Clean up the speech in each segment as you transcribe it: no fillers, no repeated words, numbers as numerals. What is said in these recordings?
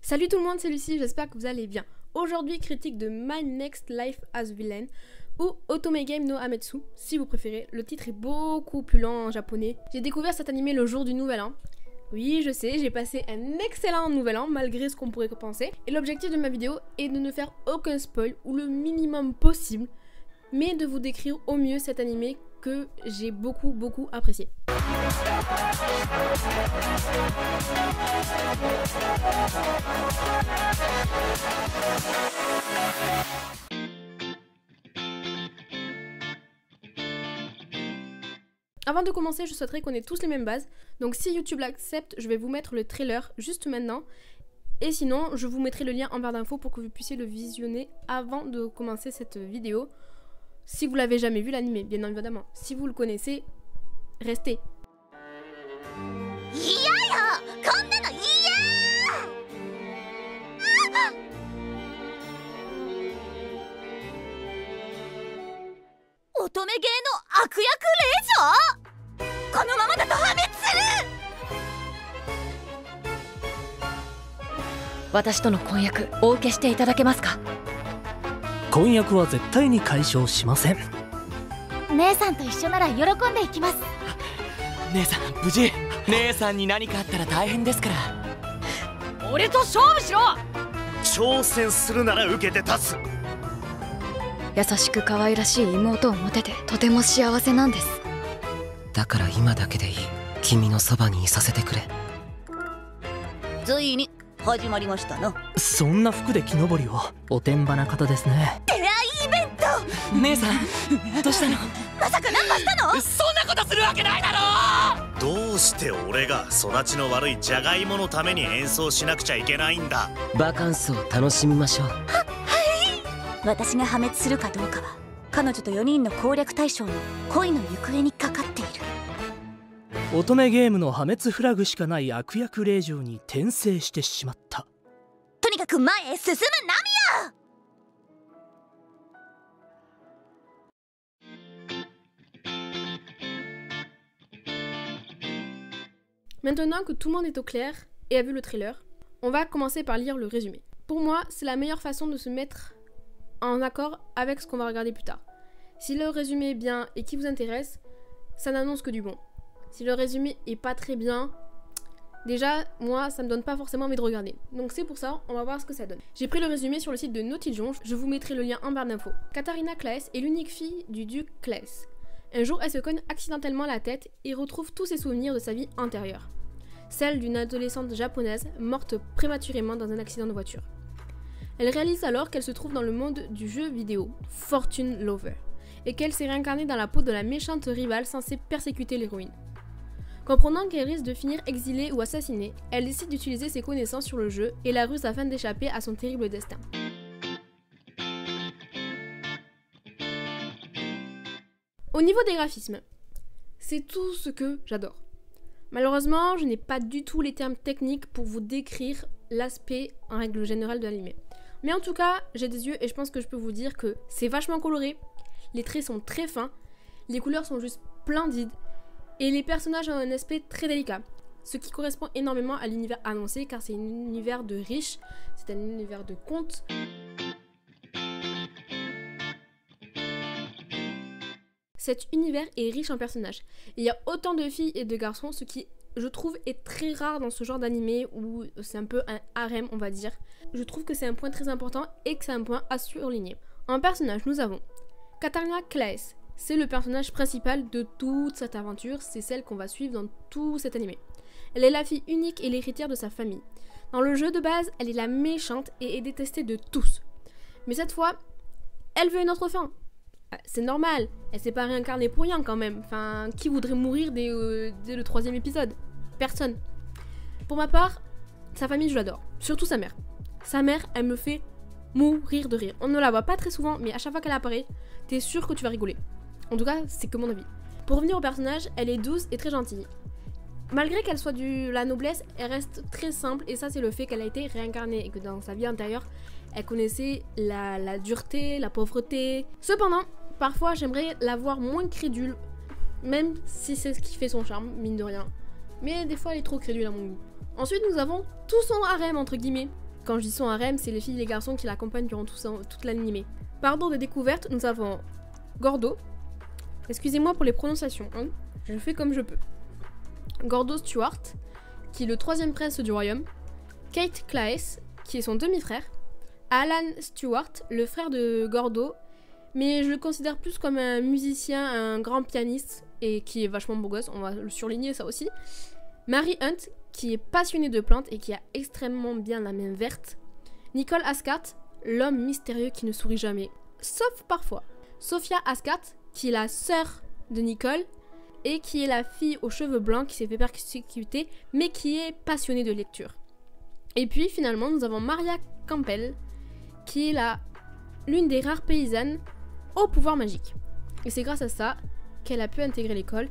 Salut tout le monde, c'est Lucie, j'espère que vous allez bien. Aujourd'hui, critique de My Next Life as Villain ou Otome Game no Ametsu, si vous préférez. Le titre est beaucoup plus lent en japonais. J'ai découvert cet animé le jour du nouvel an. Oui, je sais, j'ai passé un excellent nouvel an malgré ce qu'on pourrait penser. Et l'objectif de ma vidéo est de ne faire aucun spoil ou le minimum possible, mais de vous décrire au mieux cet animé que j'ai beaucoup apprécié. Avant de commencer, je souhaiterais qu'on ait tous les mêmes bases. Donc si YouTube l'accepte, je vais vous mettre le trailer juste maintenant. Et sinon, je vous mettrai le lien en barre d'infos pour que vous puissiez le visionner avant de commencer cette vidéo. Si vous l'avez jamais vu l'anime, bien évidemment. Si vous le connaissez, restez. Otome Game no Akuyaku Reijou? このままだと破滅する。私との婚約お受けしていただけますか？婚約は絶対に解消しません。姉さんと一緒なら喜んでいきます。姉さん無事。姉さんに何かあったら大変ですから。俺と勝負しろ。挑戦するなら受けて立つ。優しく可愛らしい妹を持ててとても幸せなんです。だから今だけでいい。君のそばにいさせてくれ。ついに始まりましたな。そんな服で木登りを。おてんばな方ですね。出会いイベント。姉さんどうしたの？まさか何かしたの？そんなことするわけないだろ。どうして俺が育ちの悪いジャガイモのために演奏しなくちゃいけないんだ。バカンスを楽しみましょう。私が破滅するかどうかは彼女と4人の攻略対象の恋の行方にかかっている。乙女ゲームの破滅フラグしかない悪役令嬢に転生してしまった。とにかく前へ進むナミヤ。 Maintenant que tout le monde est au clair et a vu le trailer, on va commencer par lire le résumé. Pour moi, c'est la meilleure façon de se mettre en accord avec ce qu'on va regarder plus tard. Si le résumé est bien et qui vous intéresse, ça n'annonce que du bon. Si le résumé est pas très bien, déjà, moi, ça me donne pas forcément envie de regarder. Donc c'est pour ça, on va voir ce que ça donne. J'ai pris le résumé sur le site de Nautijon, je vous mettrai le lien en barre d'infos. Katarina Claes est l'unique fille du duc Claes. Un jour, elle se cogne accidentellement la tête et retrouve tous ses souvenirs de sa vie antérieure. Celle d'une adolescente japonaise morte prématurément dans un accident de voiture. Elle réalise alors qu'elle se trouve dans le monde du jeu vidéo, Fortune Lover, et qu'elle s'est réincarnée dans la peau de la méchante rivale censée persécuter l'héroïne. Comprenant qu'elle risque de finir exilée ou assassinée, elle décide d'utiliser ses connaissances sur le jeu et la ruse afin d'échapper à son terrible destin. Au niveau des graphismes, c'est tout ce que j'adore. Malheureusement, je n'ai pas du tout les termes techniques pour vous décrire l'aspect en règle générale de l'anime. Mais en tout cas, j'ai des yeux et je pense que je peux vous dire que c'est vachement coloré, les traits sont très fins, les couleurs sont juste splendides et les personnages ont un aspect très délicat, ce qui correspond énormément à l'univers annoncé car c'est un univers de riches, c'est un univers de contes. Cet univers est riche en personnages. Il y a autant de filles et de garçons, ce qui, je trouve, est très rare dans ce genre d'animé où c'est un peu un harem, on va dire. Je trouve que c'est un point très important et que c'est un point à surligner. En personnage, nous avons Katarina Claes. C'est le personnage principal de toute cette aventure, c'est celle qu'on va suivre dans tout cet animé. Elle est la fille unique et l'héritière de sa famille. Dans le jeu de base, elle est la méchante et est détestée de tous. Mais cette fois, elle veut une autre fin. C'est normal, elle s'est pas réincarnée pour rien quand même. Enfin, qui voudrait mourir dès le 3e épisode? Personne. Pour ma part, sa famille je l'adore, surtout sa mère. Sa mère, elle me fait mourir de rire. On ne la voit pas très souvent, mais à chaque fois qu'elle apparaît, t'es sûr que tu vas rigoler. En tout cas, c'est que mon avis. Pour revenir au personnage, elle est douce et très gentille. Malgré qu'elle soit de la noblesse, elle reste très simple et ça c'est le fait qu'elle a été réincarnée et que dans sa vie antérieure, elle connaissait la dureté, la pauvreté. Cependant, parfois j'aimerais la voir moins crédule, même si c'est ce qui fait son charme, mine de rien. Mais des fois elle est trop crédule à mon goût. Ensuite nous avons tout son harem entre guillemets. Quand je dis son harem, c'est les filles et les garçons qui l'accompagnent durant toute l'animé. Par ordre de découverte, nous avons Gordo. Excusez-moi pour les prononciations, hein. Je fais comme je peux. Gordo Stewart, qui est le 3e prince du royaume. Kate Claes, qui est son demi-frère. Alan Stewart, le frère de Gordo, mais je le considère plus comme un musicien, un grand pianiste, et qui est vachement beau gosse, on va le surligner ça aussi. Mary Hunt, qui est passionnée de plantes et qui a extrêmement bien la main verte. Nicole Ascart, l'homme mystérieux qui ne sourit jamais, sauf parfois. Sophia Ascart, qui est la sœur de Nicole, et qui est la fille aux cheveux blancs qui s'est fait persécuter, mais qui est passionnée de lecture. Et puis finalement, nous avons Maria Campbell, qui est l'une des rares paysannes au pouvoir magique. Et c'est grâce à ça qu'elle a pu intégrer l'école.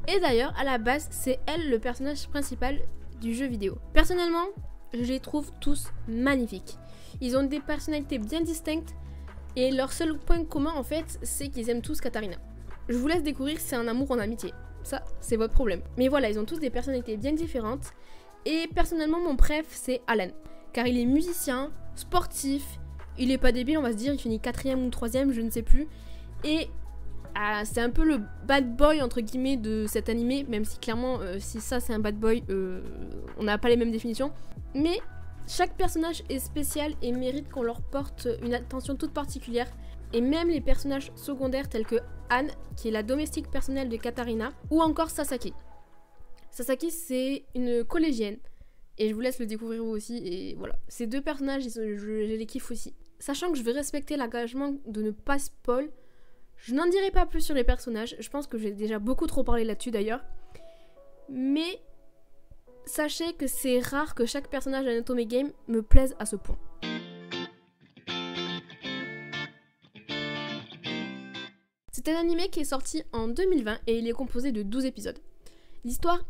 Et d'ailleurs, à la base, c'est elle le personnage principal du jeu vidéo. Personnellement, je les trouve tous magnifiques. Ils ont des personnalités bien distinctes et leur seul point commun en fait, c'est qu'ils aiment tous Katarina. Je vous laisse découvrir si c'est un amour en amitié. Ça, c'est votre problème. Mais voilà, ils ont tous des personnalités bien différentes. Et personnellement, mon préf, c'est Alan. Car il est musicien, sportif, il est pas débile, on va se dire, il finit 4e ou 3e, je ne sais plus. Et c'est un peu le bad boy entre guillemets de cet animé, même si clairement si ça c'est un bad boy, on n'a pas les mêmes définitions. Mais chaque personnage est spécial et mérite qu'on leur porte une attention toute particulière. Et même les personnages secondaires tels que Anne, qui est la domestique personnelle de Katarina, ou encore Sasaki. Sasaki c'est une collégienne, et je vous laisse le découvrir vous aussi, et voilà. Ces deux personnages, je les kiffe aussi. Sachant que je vais respecter l'engagement de ne pas spoil, je n'en dirai pas plus sur les personnages, je pense que j'ai déjà beaucoup trop parlé là-dessus d'ailleurs. Mais sachez que c'est rare que chaque personnage d'Anotome Game me plaise à ce point. C'est un animé qui est sorti en 2020 et il est composé de 12 épisodes. L'histoire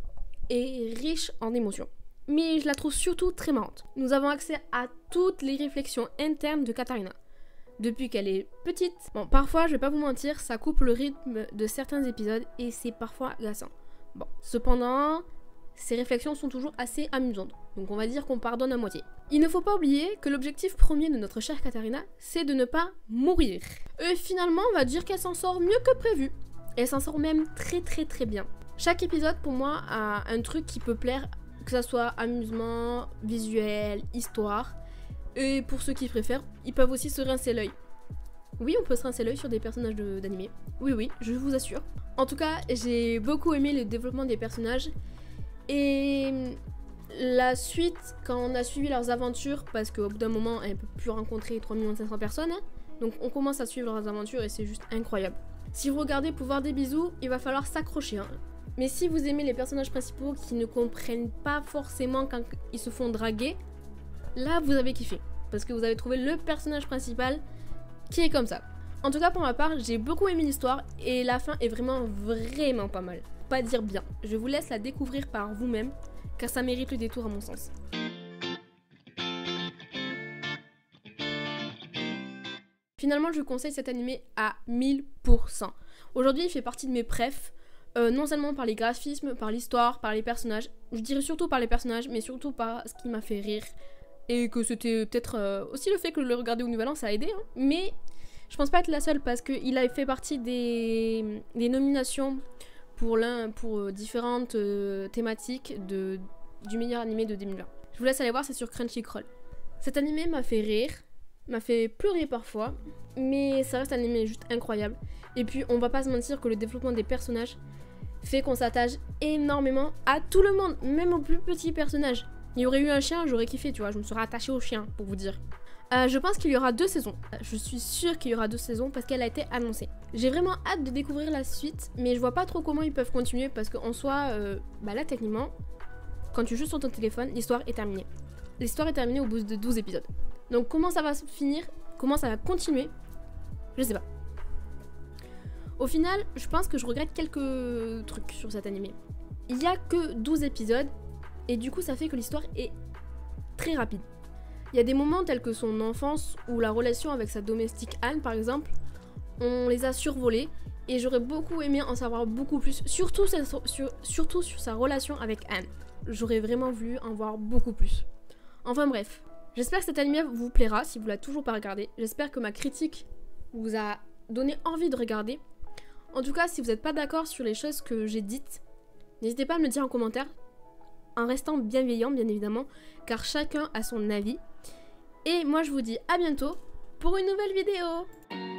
est riche en émotions, mais je la trouve surtout très marrante. Nous avons accès à toutes les réflexions internes de Katarina, depuis qu'elle est petite. Bon, parfois, je vais pas vous mentir, ça coupe le rythme de certains épisodes et c'est parfois agaçant. Bon, cependant, ces réflexions sont toujours assez amusantes, donc on va dire qu'on pardonne à moitié. Il ne faut pas oublier que l'objectif premier de notre chère Katarina, c'est de ne pas mourir. Et finalement, on va dire qu'elle s'en sort mieux que prévu. Elle s'en sort même très très très bien. Chaque épisode, pour moi, a un truc qui peut plaire, que ça soit amusement, visuel, histoire. Et pour ceux qui préfèrent, ils peuvent aussi se rincer l'œil. Oui, on peut se rincer l'œil sur des personnages d'animé. Oui, je vous assure. En tout cas, j'ai beaucoup aimé le développement des personnages. Et la suite, quand on a suivi leurs aventures, parce qu'au bout d'un moment, elle ne peut plus rencontrer 3 500 personnes, donc on commence à suivre leurs aventures et c'est juste incroyable. Si vous regardez Pouvoir des bisous, il va falloir s'accrocher. Hein. Mais si vous aimez les personnages principaux qui ne comprennent pas forcément quand ils se font draguer, là vous avez kiffé. Parce que vous avez trouvé le personnage principal qui est comme ça. En tout cas pour ma part, j'ai beaucoup aimé l'histoire et la fin est vraiment pas mal. Pas dire bien. Je vous laisse la découvrir par vous-même, car ça mérite le détour à mon sens. Finalement, je conseille cet animé à 1000%. Aujourd'hui, il fait partie de mes préfs, non seulement par les graphismes, par l'histoire, par les personnages. Je dirais surtout par les personnages, mais surtout par ce qui m'a fait rire. Et que c'était peut-être aussi le fait que le regarder au Nouvel An, ça a aidé. Hein. Mais je pense pas être la seule, parce qu'il a fait partie des nominations pour différentes thématiques du meilleur animé de 2020. Je vous laisse aller voir, c'est sur Crunchyroll. Cet animé m'a fait rire, m'a fait pleurer parfois, mais ça reste un animé juste incroyable. Et puis on va pas se mentir que le développement des personnages fait qu'on s'attache énormément à tout le monde, même aux plus petits personnages. Il y aurait eu un chien, j'aurais kiffé, tu vois, je me serais attachée au chien, pour vous dire. Je pense qu'il y aura 2 saisons. Je suis sûre qu'il y aura 2 saisons parce qu'elle a été annoncée. J'ai vraiment hâte de découvrir la suite, mais je vois pas trop comment ils peuvent continuer parce qu'en soi, là techniquement, quand tu joues sur ton téléphone, l'histoire est terminée. L'histoire est terminée au bout de 12 épisodes. Donc comment ça va se finir, comment ça va continuer, je sais pas. Au final, je pense que je regrette quelques trucs sur cet animé. Il y a que 12 épisodes et du coup ça fait que l'histoire est très rapide. Il y a des moments tels que son enfance ou la relation avec sa domestique Anne par exemple, on les a survolés et j'aurais beaucoup aimé en savoir beaucoup plus, surtout sur sa relation avec Anne. J'aurais vraiment voulu en voir beaucoup plus. Enfin bref, J'espère que cet anime vous plaira si vous l'avez toujours pas regardé. J'espère que ma critique vous a donné envie de regarder. En tout cas, si vous n'êtes pas d'accord sur les choses que j'ai dites, n'hésitez pas à me le dire en commentaire, en restant bienveillant bien évidemment, car chacun a son avis. Et moi je vous dis à bientôt pour une nouvelle vidéo.